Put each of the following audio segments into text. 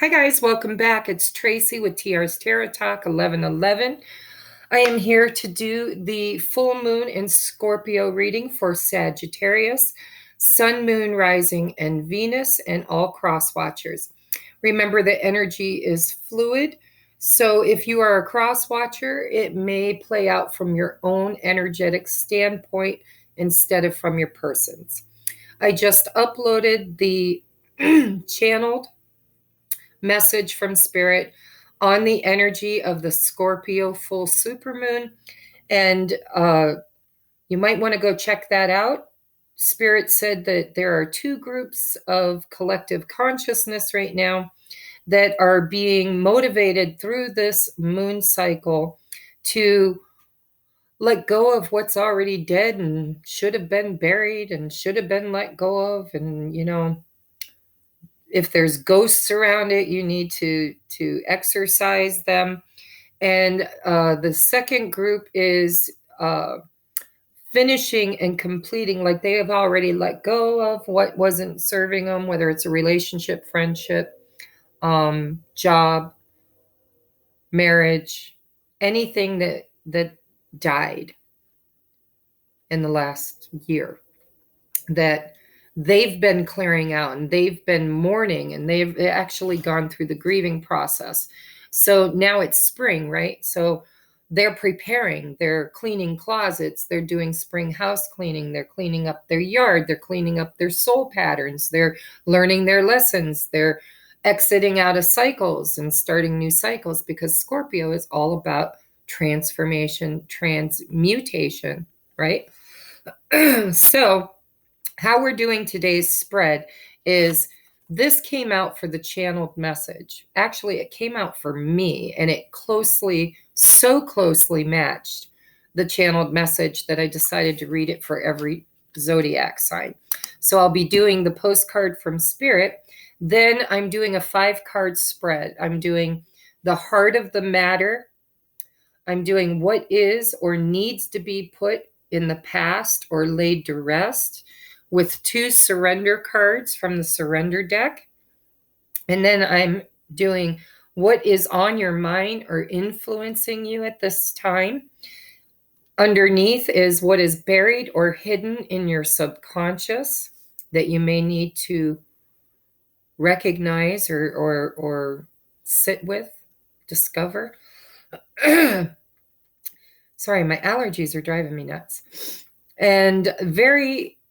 Hi guys, welcome back. It's Tracy with TR's Tarot Talk 1111. I am here to do the full moon in Scorpio reading for Sagittarius, Sun, Moon, Rising, and Venus, and all cross watchers. Remember, the energy is fluid, so if you are a cross watcher, it may play out from your own energetic standpoint instead of from your person's. I just uploaded the channeled message from Spirit on the energy of the Scorpio full supermoon. And you might want to go check that out. Spirit said that there are two groups of collective consciousness right now that are being motivated through this moon cycle to let go of what's already dead and should have been buried and should have been let go of. And, if there's ghosts around it, you need to exorcise them. And the second group is finishing and completing, like they have already let go of what wasn't serving them, whether it's a relationship, friendship, job, marriage, anything that died in the last year that they've been clearing out, and they've been mourning, and they've actually gone through the grieving process. So now it's spring, right? So they're preparing, they're cleaning closets, they're doing spring house cleaning, they're cleaning up their yard, they're cleaning up their soul patterns, they're learning their lessons, they're exiting out of cycles and starting new cycles, because Scorpio is all about transformation, transmutation, right? So how we're doing today's spread is this came out for the channeled message. Actually, it came out for me, and it so closely matched the channeled message that I decided to read it for every zodiac sign. So I'll be doing the postcard from Spirit. Then I'm doing a 5-card spread. I'm doing the heart of the matter. I'm doing what is or needs to be put in the past or laid to rest, with 2 surrender cards from the surrender deck. And then I'm doing what is on your mind or influencing you at this time. Underneath is what is buried or hidden in your subconscious that you may need to recognize or sit with, discover. Sorry, my allergies are driving me nuts. And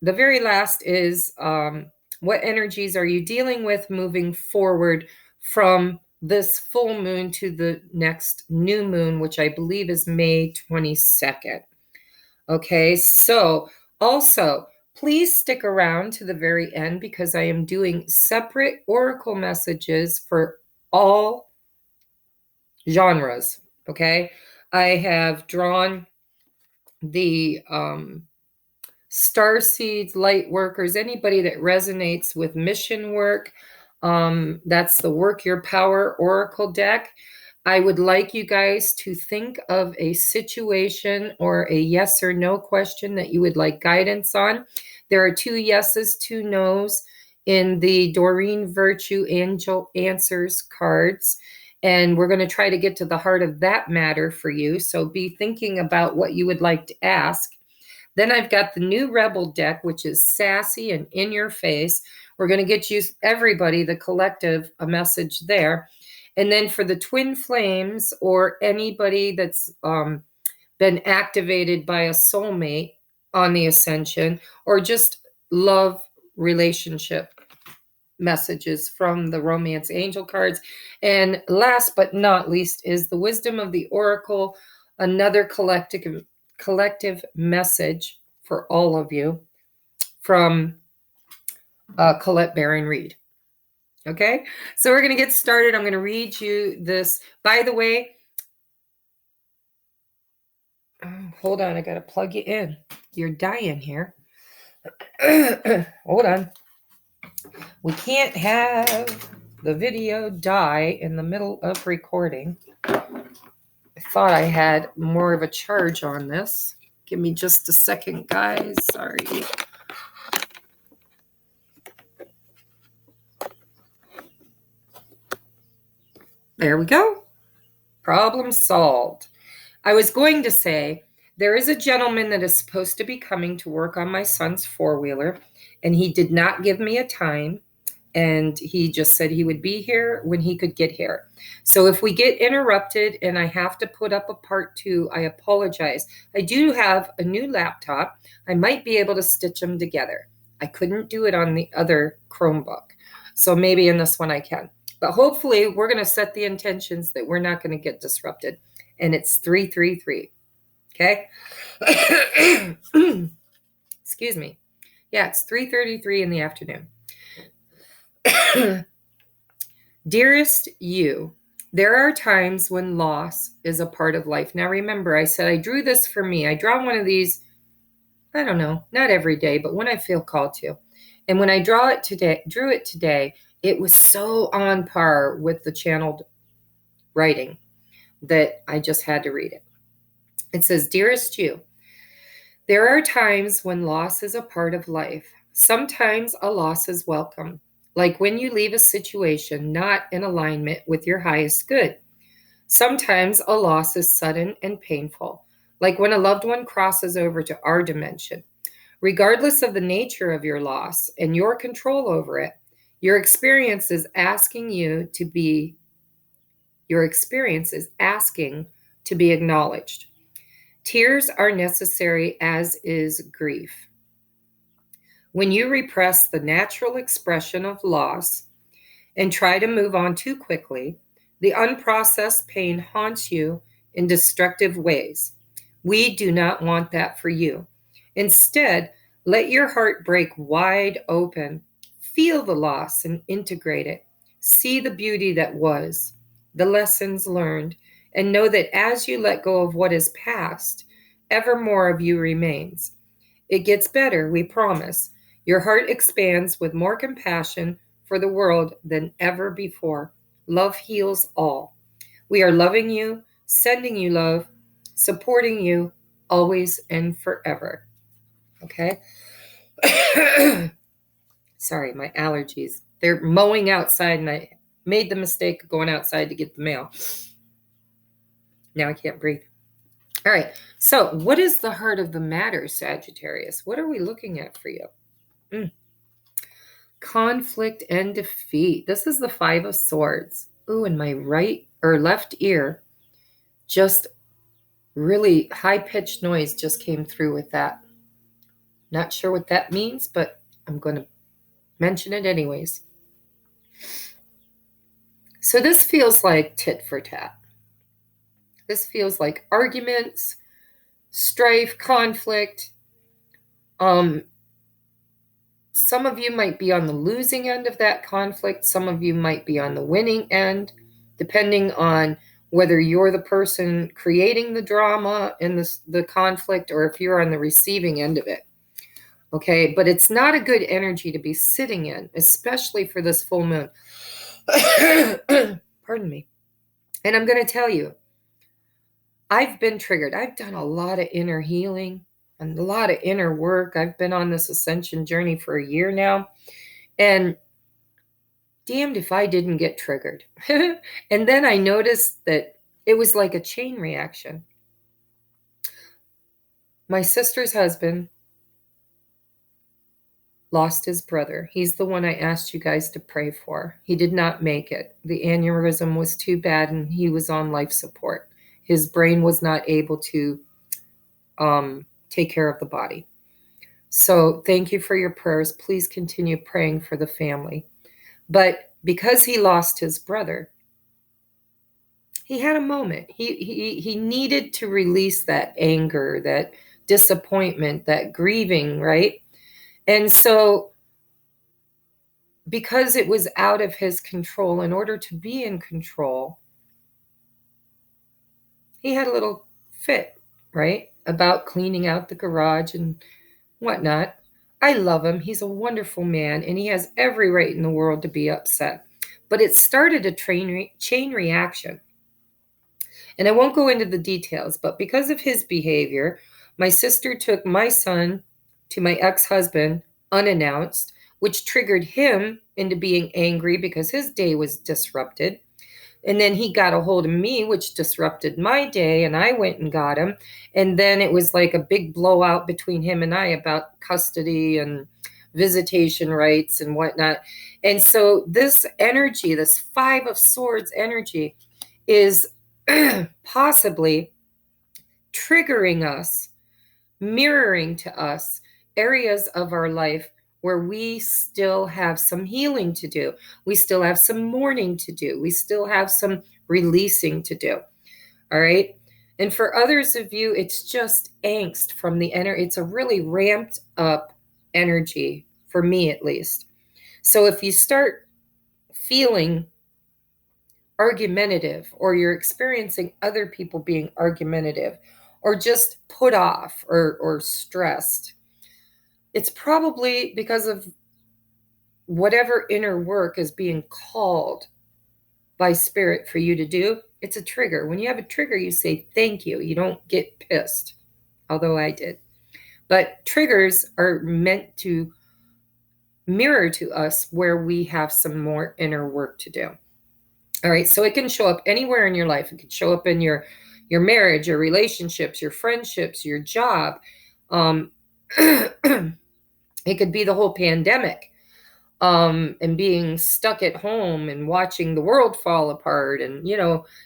the very last is what energies are you dealing with moving forward from this full moon to the next new moon, which I believe is May 22nd. Okay, so also please stick around to the very end, because I am doing separate oracle messages for all genres. Okay, I have drawn the star seeds, light workers, anybody that resonates with mission work. That's the Work Your Power Oracle deck. I would like you guys to think of a situation or a yes or no question that you would like guidance on. There are 2 yeses, 2 nos in the Doreen Virtue Angel Answers cards. And we're going to try to get to the heart of that matter for you. So be thinking about what you would like to ask. Then I've got the new Rebel deck, which is sassy and in your face. We're going to get you, everybody, the collective, a message there. And then for the twin flames, or anybody that's been activated by a soulmate on the ascension, or just love relationship messages from the romance angel cards. And last but not least is the wisdom of the oracle, another collective message for all of you from Colette Baron Reed. Okay, so we're going to get started. I'm going to read you this. By the way, hold on, I got to plug you in. You're dying here. Hold on. We can't have the video die in the middle of recording. I thought I had more of a charge on this. Give me just a second, guys. Sorry. There we go. Problem solved. I was going to say, there is a gentleman that is supposed to be coming to work on my son's four-wheeler, and he did not give me a time, and he just said he would be here when he could get here. So if we get interrupted and I have to put up a part 2, I apologize. I do have a new laptop. I might be able to stitch them together. I couldn't do it on the other Chromebook, so maybe in this one I can. But hopefully we're going to set the intentions that we're not going to get disrupted. And it's 333. Okay? Excuse me. Yeah, it's 3:33 in the afternoon. Dearest you, there are times when loss is a part of life. Now remember, I said I drew this for me. I draw one of these, I don't know, not every day, but when I feel called to. And when I drew it today, it was so on par with the channeled writing that I just had to read it. It says, Dearest you, there are times when loss is a part of life. Sometimes a loss is welcome, like when you leave a situation not in alignment with your highest good. Sometimes a loss is sudden and painful, like when a loved one crosses over to our dimension. Regardless of the nature of your loss and your control over it, your experience is asking to be acknowledged. Tears are necessary, as is grief. When you repress the natural expression of loss and try to move on too quickly, the unprocessed pain haunts you in destructive ways. We do not want that for you. Instead, let your heart break wide open. Feel the loss and integrate it. See the beauty that was, the lessons learned, and know that as you let go of what is past, ever more of you remains. It gets better, we promise. Your heart expands with more compassion for the world than ever before. Love heals all. We are loving you, sending you love, supporting you always and forever. Okay? Sorry, my allergies. They're mowing outside, and I made the mistake of going outside to get the mail. Now I can't breathe. All right. So, what is the heart of the matter, Sagittarius? What are we looking at for you? Conflict and defeat. This is the Five of Swords. Ooh, and my right or left ear, just really high-pitched noise just came through with that. Not sure what that means, but I'm going to mention it anyways. So this feels like tit for tat. This feels like arguments, strife, conflict. Some of you might be on the losing end of that conflict. Some of you might be on the winning end, depending on whether you're the person creating the drama and the conflict, or if you're on the receiving end of it. Okay, but it's not a good energy to be sitting in, especially for this full moon. Pardon me. And I'm going to tell you, I've been triggered. I've done a lot of inner healing and a lot of inner work. I've been on this ascension journey for a year now. And damned if I didn't get triggered. And then I noticed that it was like a chain reaction. My sister's husband lost his brother. He's the one I asked you guys to pray for. He did not make it. The aneurysm was too bad and he was on life support. His brain was not able to take care of the body. So thank you for your prayers. Please continue praying for the family. But because he lost his brother, he had a moment. He needed to release that anger, that disappointment, that grieving, right? And so because it was out of his control, in order to be in control, he had a little fit, right? About cleaning out the garage and whatnot. I love him. He's a wonderful man, and he has every right in the world to be upset. But it started a chain reaction. And I won't go into the details, but because of his behavior, my sister took my son to my ex-husband unannounced, which triggered him into being angry because his day was disrupted. And then he got a hold of me, which disrupted my day, and I went and got him. And then it was like a big blowout between him and I about custody and visitation rights and whatnot. And so this energy, this Five of Swords energy, is possibly triggering us, mirroring to us areas of our life where we still have some healing to do. We still have some mourning to do. We still have some releasing to do. All right. And for others of you, it's just angst from the energy. It's a really ramped up energy, for me at least. So if you start feeling argumentative, or you're experiencing other people being argumentative, or just put off or stressed, it's probably because of whatever inner work is being called by spirit for you to do. It's a trigger. When you have a trigger, you say thank you. You don't get pissed, although I did. But triggers are meant to mirror to us where we have some more inner work to do. All right, so it can show up anywhere in your life. It can show up in your marriage, your relationships, your friendships, your job. It could be the whole pandemic, and being stuck at home and watching the world fall apart. And,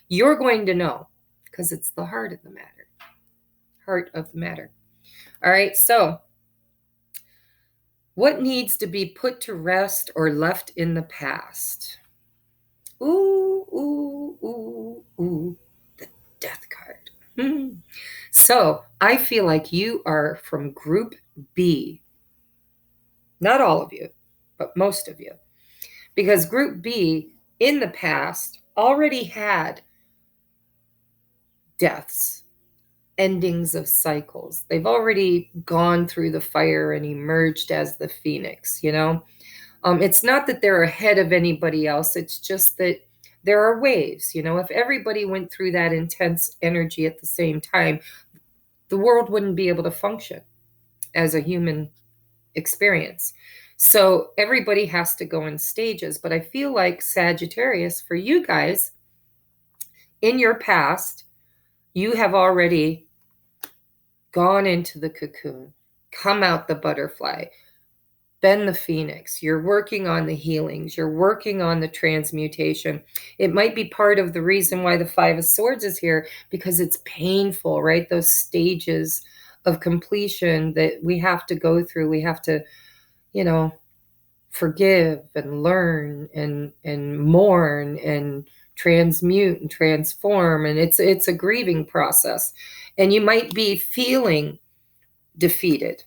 you're going to know, because it's the heart of the matter. Heart of the matter. All right, so what needs to be put to rest or left in the past? Ooh, ooh, ooh, ooh, the Death card. So I feel like you are from Group B. Not all of you, but most of you. Because Group B in the past already had deaths, endings of cycles. They've already gone through the fire and emerged as the phoenix, It's not that they're ahead of anybody else. It's just that there are waves. If everybody went through that intense energy at the same time, the world wouldn't be able to function as a human experience. So everybody has to go in stages. But I feel like Sagittarius, for you guys, in your past, you have already gone into the cocoon, come out the butterfly, been the phoenix. You're working on the healings. You're working on the transmutation. It might be part of the reason why the Five of Swords is here, because it's painful, right? Those stages of completion that we have to go through. We have to, forgive and learn and mourn and transmute and transform. And it's a grieving process. And you might be feeling defeated,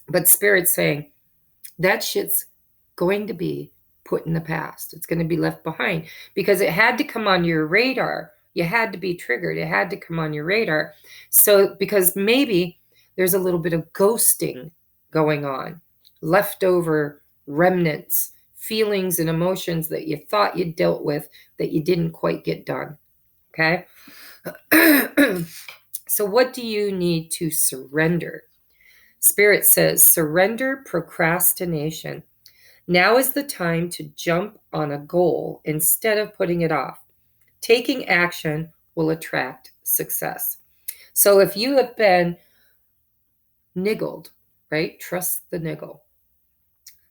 but Spirit's saying, that shit's going to be put in the past. It's going to be left behind, because it had to come on your radar. You had to be triggered. It had to come on your radar. So, because maybe there's a little bit of ghosting going on, leftover remnants, feelings and emotions that you thought you dealt with that you didn't quite get done. Okay. So what do you need to surrender? Spirit says, surrender procrastination. Now is the time to jump on a goal instead of putting it off. Taking action will attract success. So if you have been niggled, right? Trust the niggle,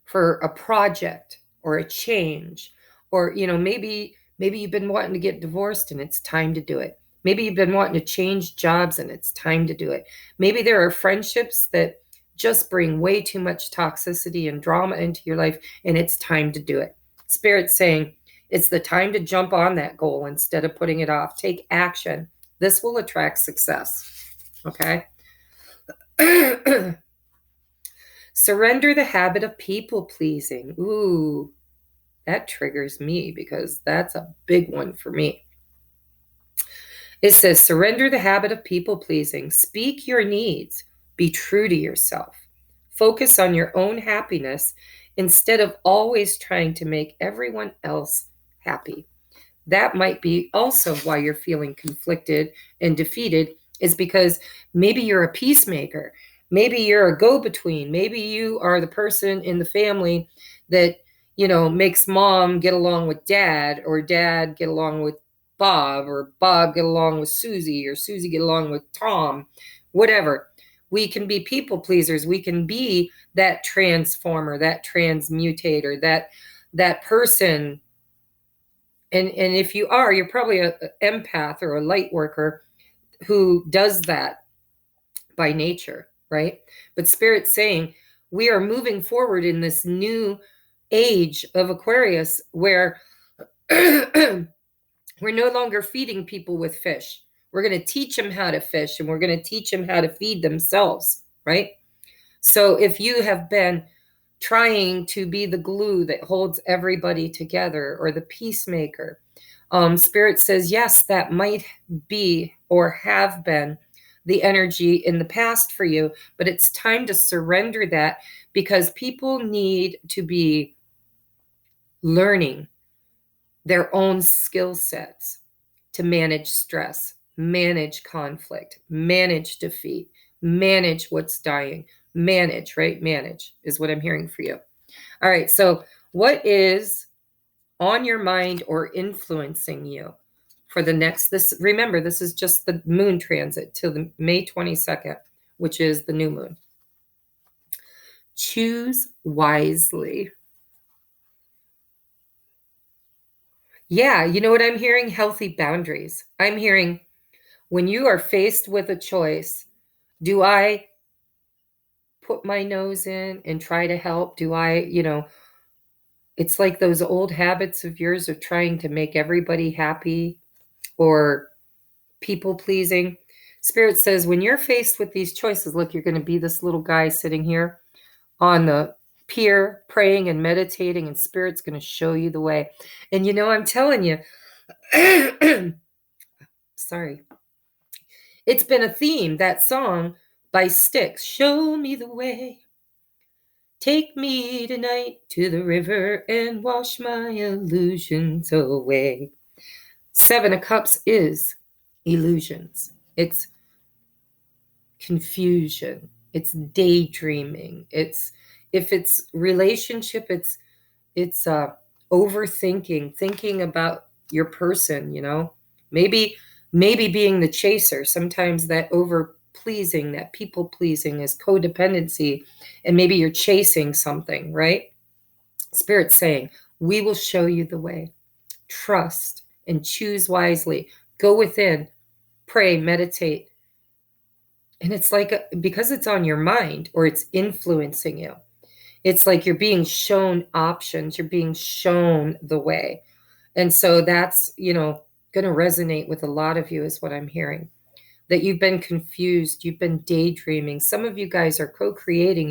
for a project or a change, or, maybe you've been wanting to get divorced and it's time to do it. Maybe you've been wanting to change jobs and it's time to do it. Maybe there are friendships that just bring way too much toxicity and drama into your life, and it's time to do it. Spirit's saying it's the time to jump on that goal instead of putting it off. Take action. This will attract success. Okay? Surrender the habit of people pleasing. Ooh, that triggers me, because that's a big one for me. It says, surrender the habit of people pleasing. Speak your needs. Be true to yourself. Focus on your own happiness instead of always trying to make everyone else happy. That might be also why you're feeling conflicted and defeated, is because maybe you're a peacemaker. Maybe you're a go-between. Maybe you are the person in the family that, makes mom get along with dad, or dad get along with Bob, or Bob get along with Susie, or Susie get along with Tom, whatever. We can be people pleasers. We can be that transformer, that transmutator, that person. And if you are, you're probably an empath or a light worker who does that by nature, right? But Spirit's saying we are moving forward in this new age of Aquarius where we're no longer feeding people with fish. We're going to teach them how to fish, and we're going to teach them how to feed themselves, right? So if you have been trying to be the glue that holds everybody together, or the peacemaker, Spirit says, yes, that might be or have been the energy in the past for you, but it's time to surrender that, because people need to be learning their own skill sets to manage stress, manage conflict, manage defeat, manage what's dying, manage, right? Manage is what I'm hearing for you. All right. So what is on your mind or influencing you for the next, remember, this is just the moon transit till the May 22nd, which is the new moon. Choose wisely. Yeah, you know what I'm hearing? Healthy boundaries. I'm hearing, when you are faced with a choice, do I put my nose in and try to help? Do I, it's like those old habits of yours of trying to make everybody happy, or people pleasing. Spirit says, when you're faced with these choices, look, you're going to be this little guy sitting here on the pier praying and meditating, and Spirit's going to show you the way. And I'm telling you, sorry, it's been a theme, that song by Styx, show me the way. Take me tonight to the river and wash my illusions away. 7 of Cups is illusions. It's confusion. It's daydreaming. If it's relationship, it's overthinking, thinking about your person, maybe being the chaser. Sometimes that over pleasing, that people pleasing, is codependency, and maybe you're chasing something, right? Spirit's saying, we will show you the way. Trust and choose wisely. Go within, pray, meditate. And it's like, because it's on your mind or it's influencing you, it's like you're being shown options, you're being shown the way. And so that's, going to resonate with a lot of you, is what I'm hearing. That you've been confused, you've been daydreaming. Some of you guys are co-creating,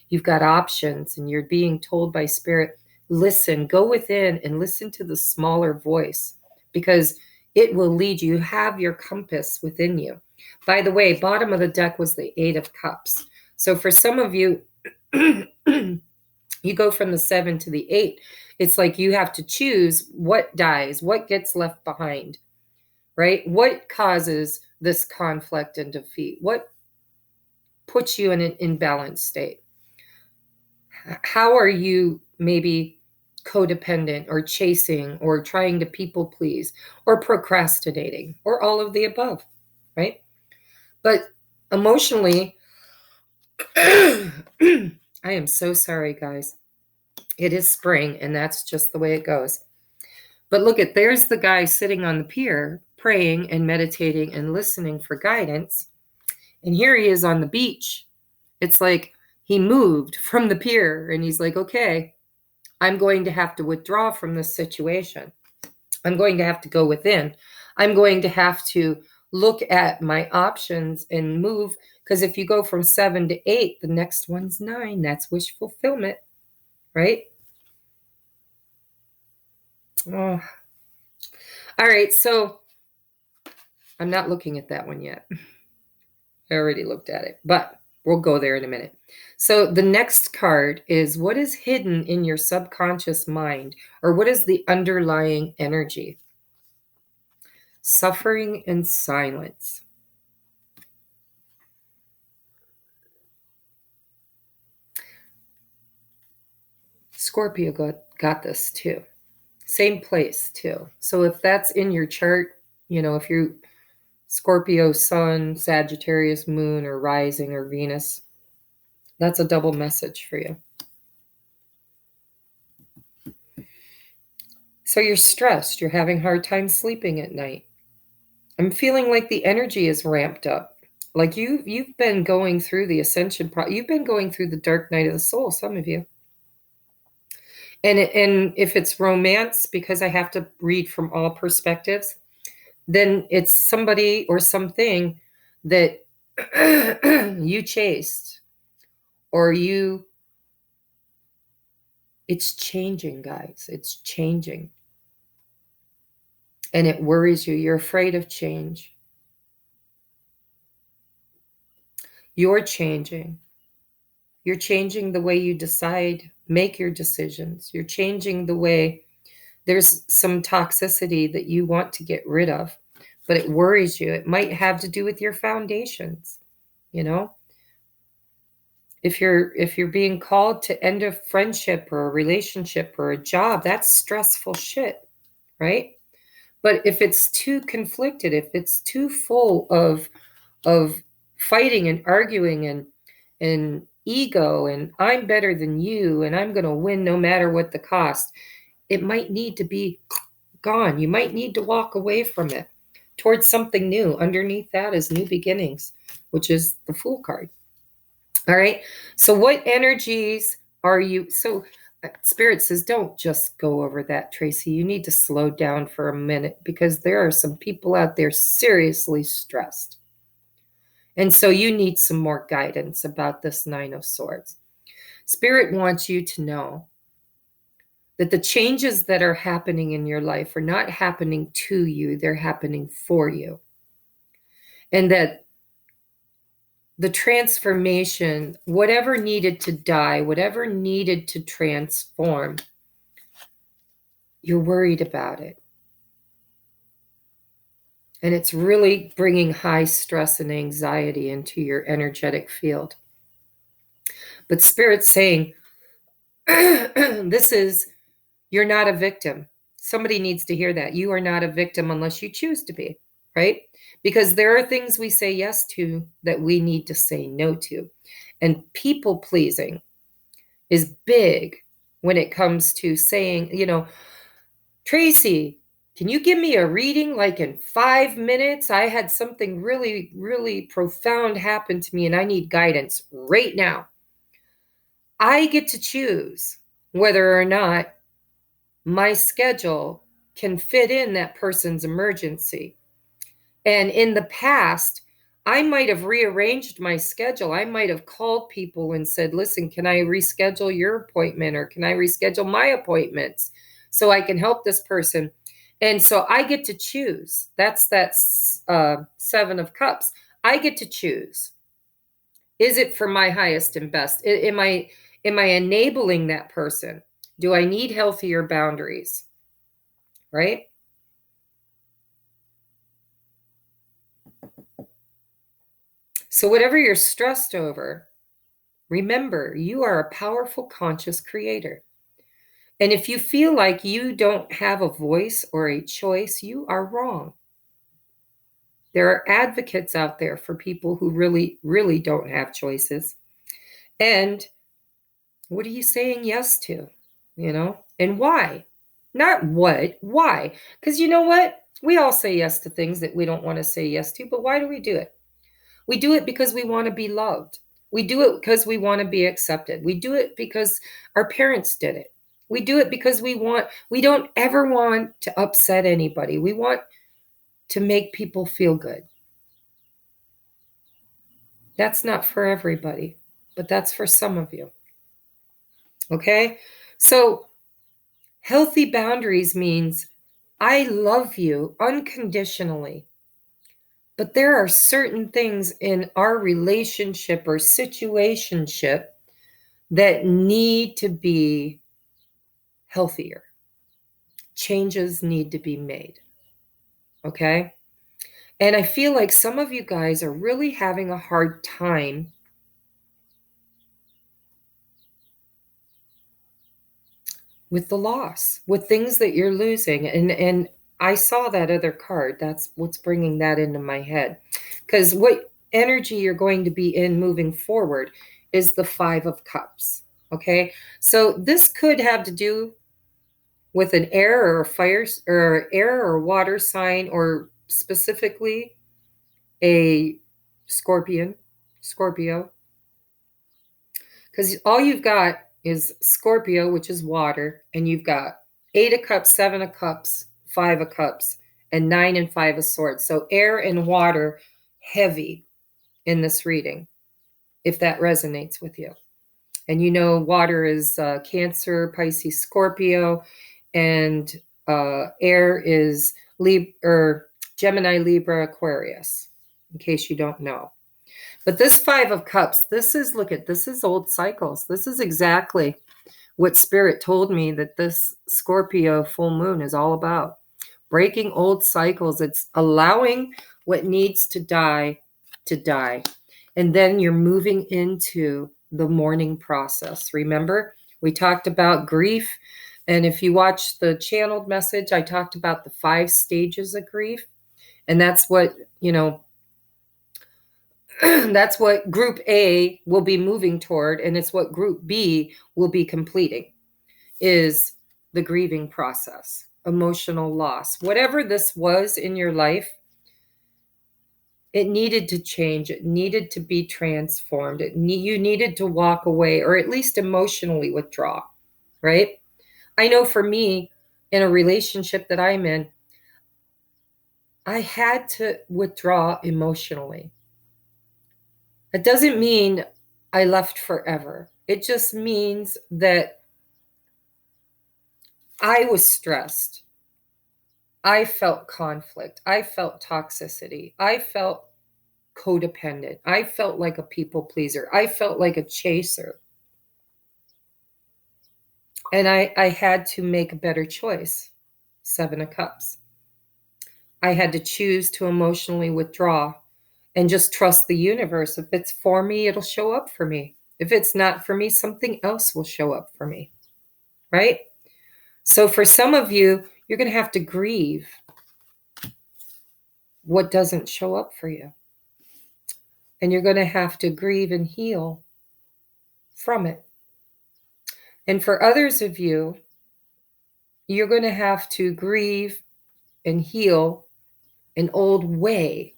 you've got options, and you're being told by Spirit, listen, go within and listen to the smaller voice, because it will lead you. You have your compass within you. By the way, bottom of the deck was the 8 of Cups. So for some of you, you go from the 7 to the 8. It's like you have to choose what dies, what gets left behind, right? What causes this conflict and defeat? What puts you in an imbalanced state? How are you maybe codependent or chasing or trying to people please or procrastinating or all of the above, right? But emotionally, I am so sorry, guys. It is spring, and that's just the way it goes. But look at, there's the guy sitting on the pier praying and meditating and listening for guidance. And here he is on the beach. It's like he moved from the pier, and he's like, okay, I'm going to have to withdraw from this situation. I'm going to have to go within. I'm going to have to look at my options and move. Because if you go from 7 to 8, the next one's 9. That's wish fulfillment, right? Oh. All right, so I'm not looking at that one yet. I already looked at it, but we'll go there in a minute. So the next card is, what is hidden in your subconscious mind, or what is the underlying energy? Suffering and silence. Scorpio, got this too. Same place too. So if that's in your chart, if you're Scorpio sun, Sagittarius moon, or rising, or Venus, that's a double message for you. So you're stressed. You're having a hard time sleeping at night. I'm feeling like the energy is ramped up. Like you've been going through the ascension. You've been going through the dark night of the soul, some of you. And if it's romance, because I have to read from all perspectives, then it's somebody or something that you chased, or it's changing, guys. It's changing. And it worries you. You're afraid of change. You're changing. You're changing the way you decide, make your decisions. You're changing the way there's some toxicity that you want to get rid of, but it worries you. It might have to do with your foundations, If you're being called to end a friendship or a relationship or a job, that's stressful shit, right? But if it's too conflicted, if it's too full of fighting and arguing and ego and I'm better than you and I'm going to win no matter what the cost, it might need to be gone. You might need to walk away from it towards something new. Underneath that is new beginnings, which is the Fool card. All right. So what energies are you? So Spirit says, don't just go over that, Tracy. You need to slow down for a minute because there are some people out there seriously stressed. And so you need some more guidance about this Nine of Swords. Spirit wants you to know that the changes that are happening in your life are not happening to you, they're happening for you. And that the transformation, whatever needed to die, whatever needed to transform, you're worried about it. And it's really bringing high stress and anxiety into your energetic field. But Spirit's saying, you're not a victim. Somebody needs to hear that. You are not a victim unless you choose to be, right? Because there are things we say yes to that we need to say no to. And people pleasing is big when it comes to saying, Tracy, can you give me a reading like in 5 minutes? I had something really, really profound happen to me and I need guidance right now. I get to choose whether or not my schedule can fit in that person's emergency. And in the past, I might have rearranged my schedule. I might have called people and said, listen, can I reschedule your appointment or can I reschedule my appointments so I can help this person? And so I get to choose. That's that Seven of Cups. I get to choose. Is it for my highest and best? Am I enabling that person? Do I need healthier boundaries? Right? So whatever you're stressed over, remember, you are a powerful, conscious creator. And if you feel like you don't have a voice or a choice, you are wrong. There are advocates out there for people who really, really don't have choices. And what are you saying yes to? And why? Not what, why? Because you know what? We all say yes to things that we don't want to say yes to, but why do we do it? We do it because we want to be loved. We do it because we want to be accepted. We do it because our parents did it. We do it because we don't ever want to upset anybody. We want to make people feel good. That's not for everybody, but that's for some of you. Okay? So healthy boundaries means I love you unconditionally. But there are certain things in our relationship or situationship that need to be healthier. Changes need to be made. Okay? And I feel like some of you guys are really having a hard time with the loss, with things that you're losing. And I saw that other card. That's what's bringing that into my head. Because what energy you're going to be in moving forward is the 5 of Cups. Okay. So this could have to do with an air or a fire or air or water sign, or specifically a Scorpio, because all you've got is Scorpio, which is water, and you've got 8 of Cups, 7 of Cups, 5 of Cups, and 9 and 5 of Swords. So air and water heavy in this reading, if that resonates with you. And you know, water is Cancer, Pisces, Scorpio, and air is Gemini, Libra, Aquarius, in case you don't know. But this 5 of Cups, this is old cycles. This is exactly what Spirit told me that this Scorpio full moon is all about. Breaking old cycles. It's allowing what needs to die to die. And then you're moving into the mourning process. Remember, we talked about grief. And if you watch the channeled message, I talked about the 5 stages of grief. And that's what, that's what group A will be moving toward, and it's what group B will be completing, is the grieving process, emotional loss. Whatever this was in your life, it needed to change. It needed to be transformed. You needed to walk away, or at least emotionally withdraw, right? I know for me, in a relationship that I'm in, I had to withdraw emotionally. It doesn't mean I left forever. It just means that I was stressed. I felt conflict. I felt toxicity. I felt codependent. I felt like a people pleaser. I felt like a chaser. And I had to make a better choice. 7 of Cups. I had to choose to emotionally withdraw and just trust the universe. If it's for me, it'll show up for me. If it's not for me, something else will show up for me, right? So for some of you, you're going to have to grieve what doesn't show up for you. And you're going to have to grieve and heal from it. And for others of you, you're going to have to grieve and heal an old way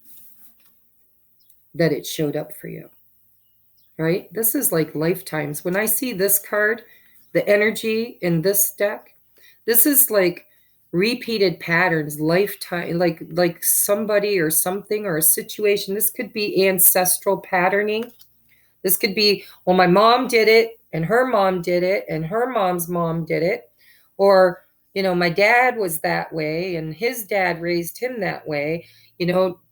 that it showed up for you, right? This is like lifetimes. When I see this card, the energy in this deck, this is like repeated patterns, lifetime, like somebody or something or a situation. This could be ancestral patterning. This could be, well, my mom did it, and her mom did it, and her mom's mom did it. Or, my dad was that way, and his dad raised him that way.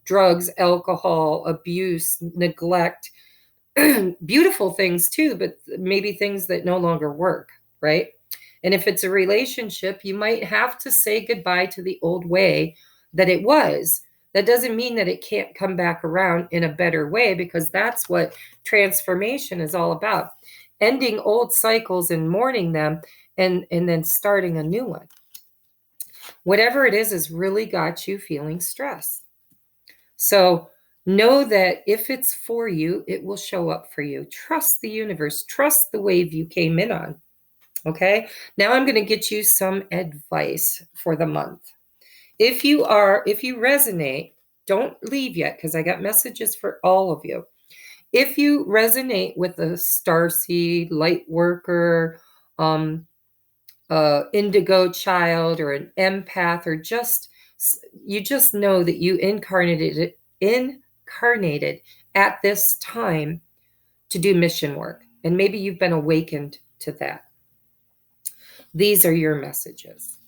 Drugs, alcohol, abuse, neglect, beautiful things too, but maybe things that no longer work, right? And if it's a relationship, you might have to say goodbye to the old way that it was. That doesn't mean that it can't come back around in a better way, because that's what transformation is all about. Ending old cycles and mourning them, and then starting a new one. Whatever it is really got you feeling stressed. So know that if it's for you, it will show up for you. Trust the universe. Trust the wave you came in on. Okay? Now I'm going to get you some advice for the month. If you resonate, don't leave yet, because I got messages for all of you. If you resonate with a starseed, light worker, indigo child, or an empath, or you just know that you incarnated at this time to do mission work, and maybe you've been awakened to that. These are your messages.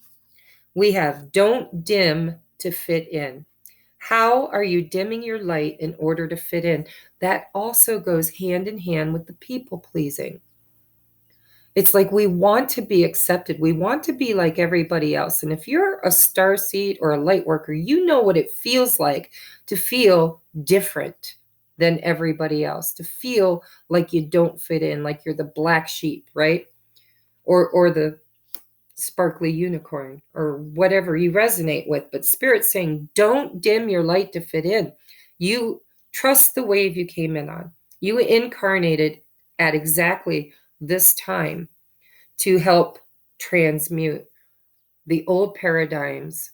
We have don't dim to fit in. How are you dimming your light in order to fit in? That also goes hand in hand with the people pleasing. It's like we want to be accepted. We want to be like everybody else. And if you're a starseed or a light worker, you know what it feels like to feel different than everybody else, to feel like you don't fit in, like you're the black sheep, right? Or the sparkly unicorn or whatever you resonate with. But Spirit's saying, don't dim your light to fit in. You trust the wave you came in on. You incarnated at exactly this time to help transmute the old paradigms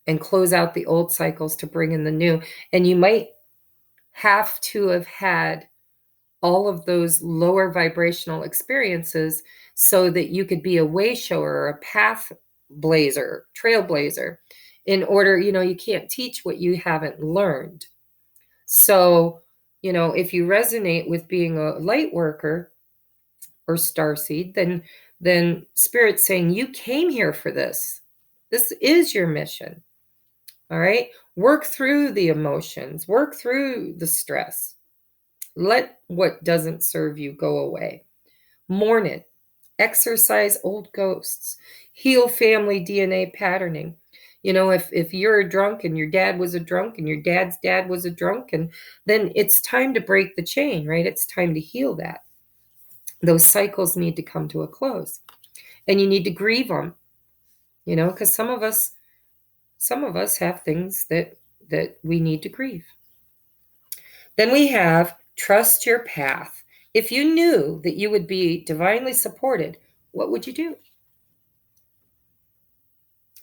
and close out the old cycles to bring in the new. And you might have to have had all of those lower vibrational experiences so that you could be a way shower or a path blazer, trailblazer. In order, you can't teach what you haven't learned. So, if you resonate with being a light worker or starseed, then Spirit's saying you came here for this. This is your mission. All right? Work through the emotions, work through the stress. Let what doesn't serve you go away. Mourn it. Exorcise old ghosts. Heal family DNA patterning. If you're a drunk and your dad was a drunk and your dad's dad was a drunk, and then it's time to break the chain, right? It's time to heal that. Those cycles need to come to a close. And you need to grieve them, because some of us have things that we need to grieve. Then we have trust your path. If you knew that you would be divinely supported, what would you do?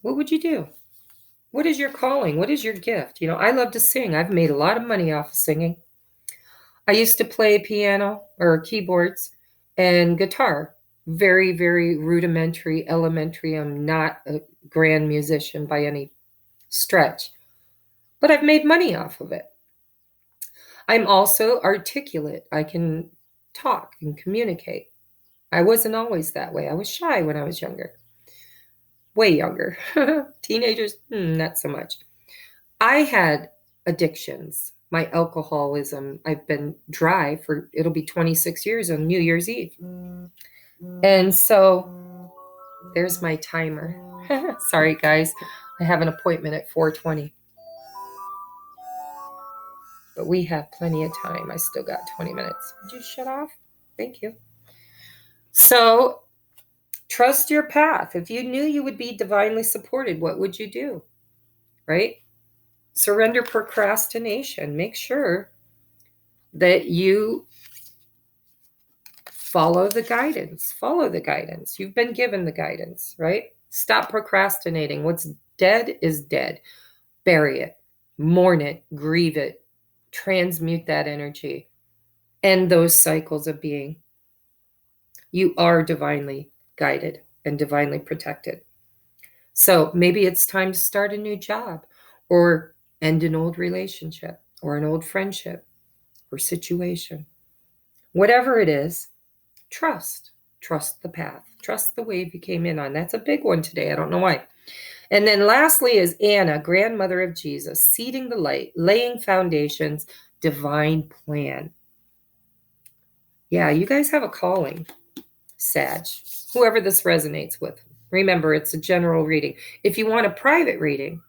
What would you do? What is your calling? What is your gift? I love to sing. I've made a lot of money off of singing. I used to play piano or keyboards and guitar. Very, very rudimentary, elementary. I'm not a grand musician by any stretch, but I've made money off of it. I'm also articulate. I can talk and communicate. I wasn't always that way. I was shy when I was younger. Way younger. Teenagers, not so much. I had addictions. My alcoholism, I've been dry it'll be 26 years on New Year's Eve. And so there's my timer. Sorry, guys. I have an appointment at 4:20. But we have plenty of time. I still got 20 minutes. Would you shut off? Thank you. So trust your path. If you knew you would be divinely supported, what would you do? Right? Surrender procrastination. Make sure that you follow the guidance. Follow the guidance. You've been given the guidance, right? Stop procrastinating. What's dead is dead. Bury it. Mourn it. Grieve it. Transmute that energy. End those cycles of being. You are divinely guided and divinely protected. So maybe it's time to start a new job or end an old relationship or an old friendship or situation. Whatever it is, trust. Trust the path. Trust the wave you came in on. That's a big one today. I don't know why. And then lastly is Anna, grandmother of Jesus, seeding the light, laying foundations, divine plan. Yeah, you guys have a calling, Sag. Whoever this resonates with. Remember, it's a general reading. If you want a private reading,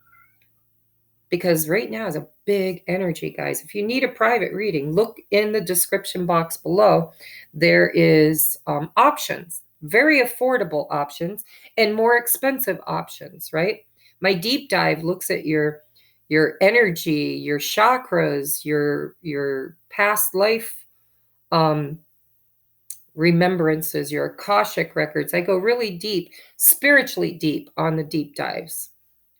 because right now is a big energy, guys. If you need a private reading, look in the description box below. There is options, very affordable options and more expensive options, right? My deep dive looks at your energy, your chakras, your past life remembrances, your Akashic records. I go really deep, spiritually deep on the deep dives.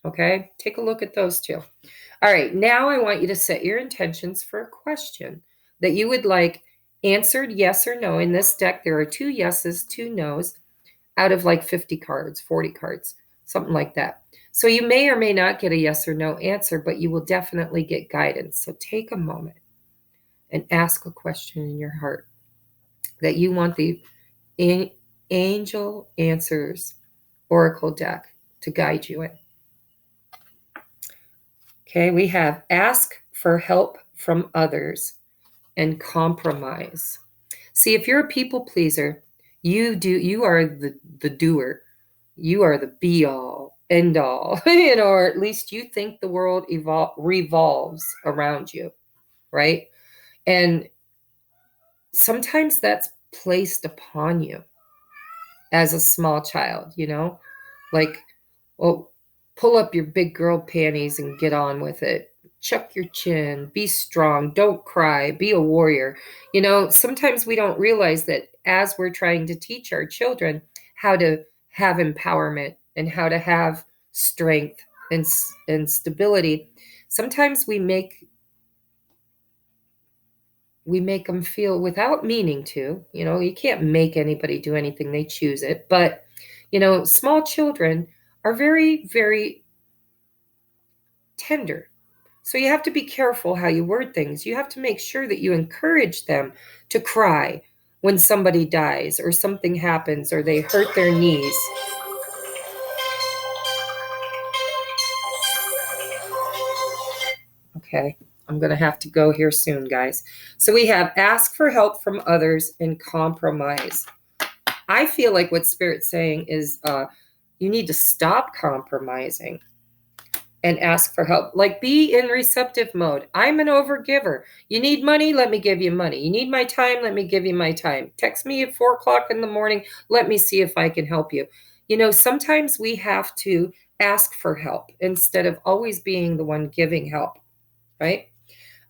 Okay, take a look at those too. All right, now I want you to set your intentions for a question that you would like answered yes or no. In this deck, there are 2 yeses, 2 nos out of like 50 cards, 40 cards, something like that. So you may or may not get a yes or no answer, but you will definitely get guidance. So take a moment and ask a question in your heart that you want the Angel Answers Oracle deck to guide you in. Okay, we have ask for help from others and compromise. See, if you're a people pleaser, you are the doer. You are the be all, end all, or at least you think the world revolves around you, right? And sometimes that's placed upon you as a small child, Like, well, pull up your big girl panties and get on with it. Chuck your chin, be strong, don't cry, be a warrior. Sometimes we don't realize that as we're trying to teach our children how to have empowerment and how to have strength and stability, sometimes we make them feel, without meaning to, you can't make anybody do anything, they choose it. But, small children are very, very tender. So you have to be careful how you word things. You have to make sure that you encourage them to cry when somebody dies or something happens or they hurt their knees. Okay, I'm going to have to go here soon, guys. So we have ask for help from others and compromise. I feel like what Spirit's saying is you need to stop compromising and ask for help. Like, be in receptive mode. I'm an overgiver. You need money? Let me give you money. You need my time? Let me give you my time. Text me at 4:00 in the morning. Let me see if I can help you. Sometimes we have to ask for help instead of always being the one giving help, right?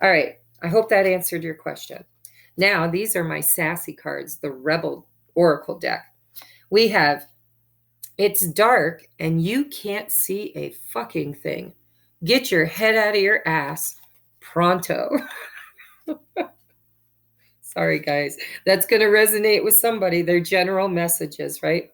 All right. I hope that answered your question. Now, these are my sassy cards, the Rebel Oracle deck. We have, it's dark and you can't see a fucking thing. Get your head out of your ass pronto. Sorry, guys. That's going to resonate with somebody. They're general messages, right?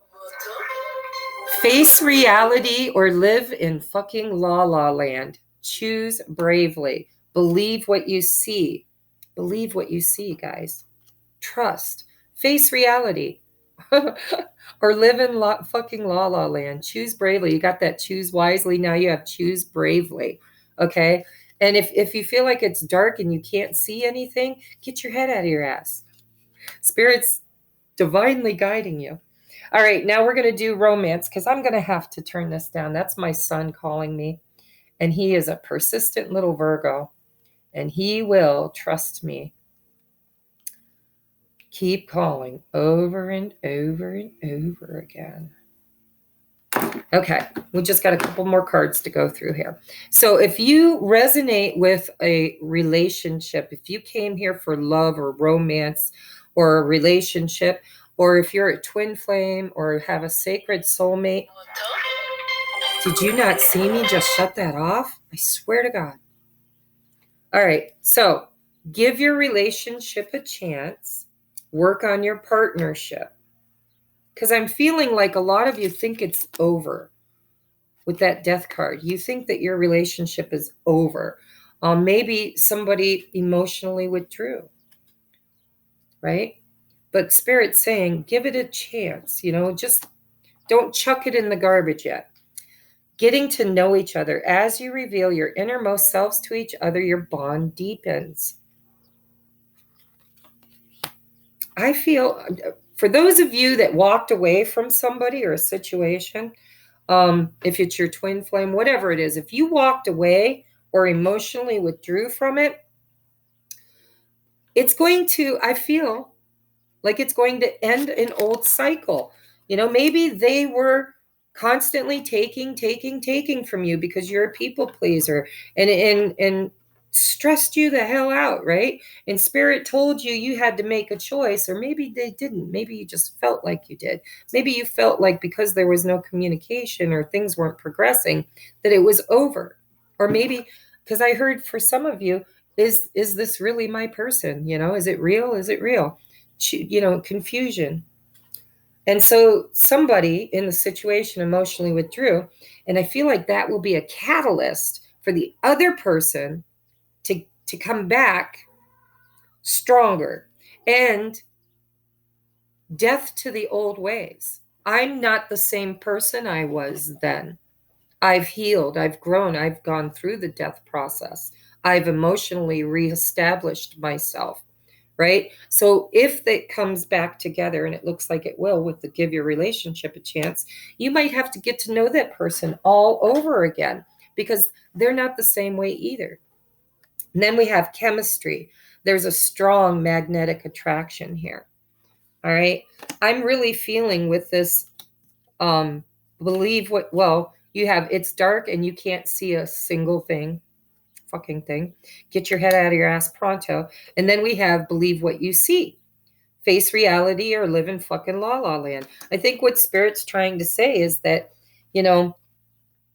Face reality or live in fucking la la land. Choose bravely. Believe what you see. Believe what you see, guys. Trust. Face reality. Or live in fucking la la land. Choose bravely. You got that choose wisely. Now you have choose bravely. Okay? And if you feel like it's dark and you can't see anything, get your head out of your ass. Spirit's divinely guiding you. All right, now we're going to do romance because I'm going to have to turn this down. That's my son calling me. And he is a persistent little Virgo. And he will, trust me, keep calling over and over and over again. Okay, we just got a couple more cards to go through here. So if you resonate with a relationship, if you came here for love or romance or a relationship, or if you're a twin flame or have a sacred soulmate, did you not see me just shut that off? I swear to God. All right, so give your relationship a chance. Work on your partnership. Because I'm feeling like a lot of you think it's over with that death card. You think that your relationship is over. Maybe somebody emotionally withdrew, right? But Spirit's saying, give it a chance. Just don't chuck it in the garbage yet. Getting to know each other. As you reveal your innermost selves to each other, your bond deepens. I feel, for those of you that walked away from somebody or a situation, if it's your twin flame, whatever it is, if you walked away or emotionally withdrew from it, it's going to, I feel like it's going to end an old cycle. Maybe they were constantly taking from you because you're a people pleaser and stressed you the hell out, right? And Spirit told you you had to make a choice, or maybe they didn't. Maybe you just felt like you did. Maybe you felt like because there was no communication or things weren't progressing that it was over. Or maybe because I heard for some of you, is this really my person? Is it real? Is it real? Confusion. And so somebody in the situation emotionally withdrew, and I feel like that will be a catalyst for the other person to come back stronger. And death to the old ways. I'm not the same person I was then. I've healed, I've grown, I've gone through the death process. I've emotionally reestablished myself, right? So if it comes back together, and it looks like it will with the give your relationship a chance, you might have to get to know that person all over again because they're not the same way either. And then we have chemistry. There's a strong magnetic attraction here. All right. I'm really feeling with this believe what, well, you have, it's dark and you can't see a single fucking thing. Get your head out of your ass pronto. And then we have believe what you see. Face reality or live in fucking la la land. I think what Spirit's trying to say is that, you know,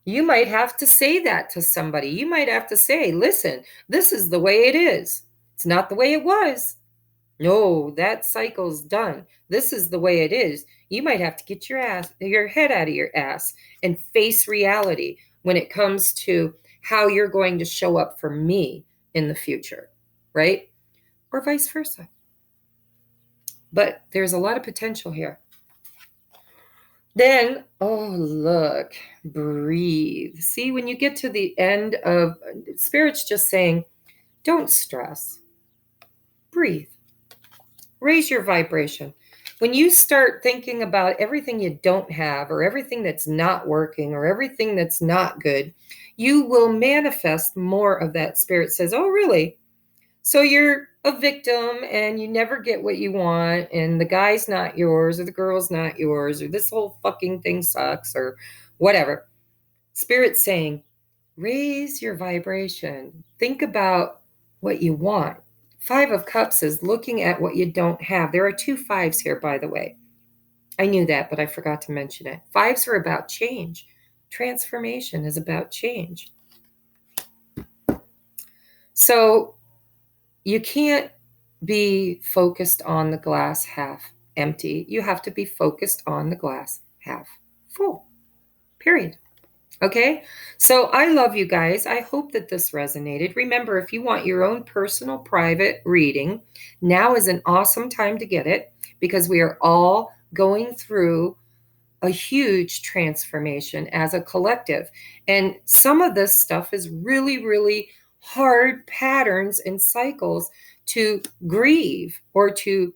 you might have to say that to somebody. You might have to say, listen, this is the way it is. It's not the way it was. No, that cycle's done. This is the way it is. You might have to get your head out of your ass and face reality when it comes to how you're going to show up for me in the future, right? Or vice versa. But there's a lot of potential here. Then, oh, look, breathe. See, when you get to the end of Spirit's just saying, don't stress, breathe, raise your vibration. When you start thinking about everything you don't have or everything that's not working or everything that's not good, you will manifest more of that. Spirit says, oh, really? So you're a victim and you never get what you want, and the guy's not yours or the girl's not yours, or this whole fucking thing sucks or whatever. Spirit's saying, raise your vibration. Think about what you want. 5 of Cups is looking at what you don't have. There are 2 5s here, by the way. I knew that, but I forgot to mention it. 5s are about change. Transformation is about change. So you can't be focused on the glass half empty. You have to be focused on the glass half full. Period. Okay? So I love you guys. I hope that this resonated. Remember, if you want your own personal private reading, now is an awesome time to get it, because we are all going through a huge transformation as a collective. And some of this stuff is really, really hard patterns and cycles to grieve or to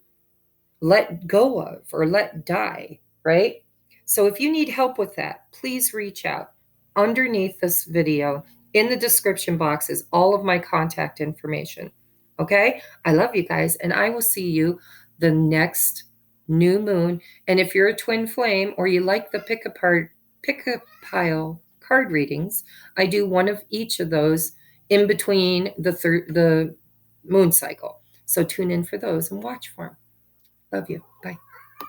let go of or let die, right? So if you need help with that, please reach out. Underneath this video, in the description box, is all of my contact information. Okay? I love you guys, and I will see you the next new moon. And if you're a twin flame or you like the pick a pile card readings, I do one of each of those in between the moon cycle. So tune in for those and watch for them. Love you. Bye.